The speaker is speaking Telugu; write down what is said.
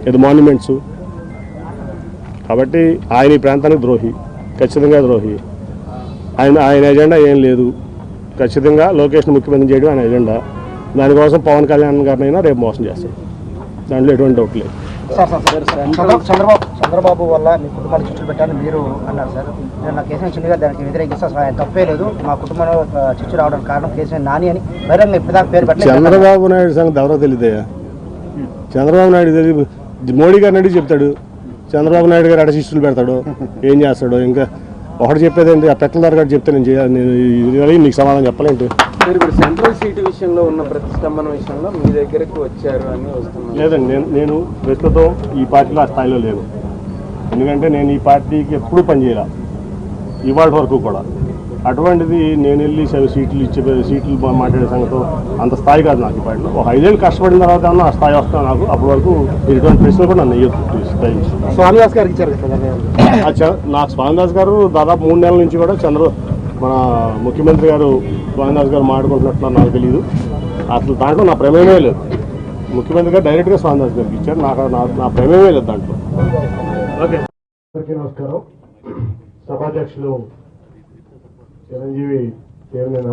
ఇది మాన్యుమెంట్స్ కాబట్టి ఆయన ఈ ప్రాంతానికి ద్రోహి, ఖచ్చితంగా ద్రోహి. ఆయన ఎజెండా ఏం లేదు. ఖచ్చితంగా లోకేష్ను ముఖ్యమంత్రి చేయడం ఆయన ఎజెండా. దానికోసం పవన్ కళ్యాణ్ గారినైనా రేపు మోసం చేస్తాడు, దాంట్లో ఎటువంటి డౌట్ లేదు. చంద్రబాబు వల్ల మీ కుటుంబాన్ని చిచ్చులు పెట్టాలని మీరు అన్నారు సార్. నేను నా కేసీఆర్ చిన్నగా దానికి వ్యతిరేకిస్తే ఆయన తప్పే లేదు. మా కుటుంబంలో చిచ్చు రావడానికి కారణం కేసీఆర్ నాని అని బహిరంగ ఇప్పటిదాకా పేరు పెట్టలేదు. చంద్రబాబు నాయుడు సంగతి ఎవరో తెలియదయ్యా. చంద్రబాబు నాయుడు తెలియదు, మోడీ గారిని అడిగి చెప్తాడు. చంద్రబాబు నాయుడు గారు అడశిష్యులు పెడతాడు, ఏం చేస్తాడు. ఇంకా ఒకటి చెప్పేది ఏంటి, ఆ పెట్ల గారు చెప్తే నేను నీకు సమాధానం చెప్పలేంటి. సెంట్రల్ సీట్ విషయంలో ఉన్న ప్రతిష్టంభన విషయంలో మీ దగ్గరకు వచ్చారు అని వస్తున్నాను. లేదండి, నేను ప్రస్తుతం ఈ పార్టీలో ఆ స్థాయిలో లేను. ఎందుకంటే నేను ఈ పార్టీకి ఎప్పుడూ పనిచేయాల, ఇవాళ వరకు కూడా. అటువంటిది నేను వెళ్ళి సీట్లు మాట్లాడే సంగతి అంత స్థాయి కాదు నాకు. ఈ పార్టీలో ఒక 5 ఏళ్ళు కష్టపడిన తర్వాత ఆ స్థాయి వస్తాను. నాకు అప్పటి వరకు ఇటువంటి ప్రశ్నలు కూడా నన్ను వేయొచ్చు స్థాయి. స్వామిదాస్ గారికి ఇచ్చారు నాకు స్వామిదాస్ గారు దాదాపు 3 నెలల నుంచి కూడా మన ముఖ్యమంత్రి గారు స్వామిదాస్ గారు మాట్లాడుకుంటున్నట్లు నాకు తెలియదు. అసలు దాంట్లో నా ప్రమేయమే లేదు. ముఖ్యమంత్రి గారు డైరెక్ట్గా స్వామిదాస్ గారికి ఇచ్చారు, నా ప్రమేయమే లేదు దాంట్లో. ఓకే, అందరికీ నమస్కారం. సభాధ్యక్షులు చిరంజీవి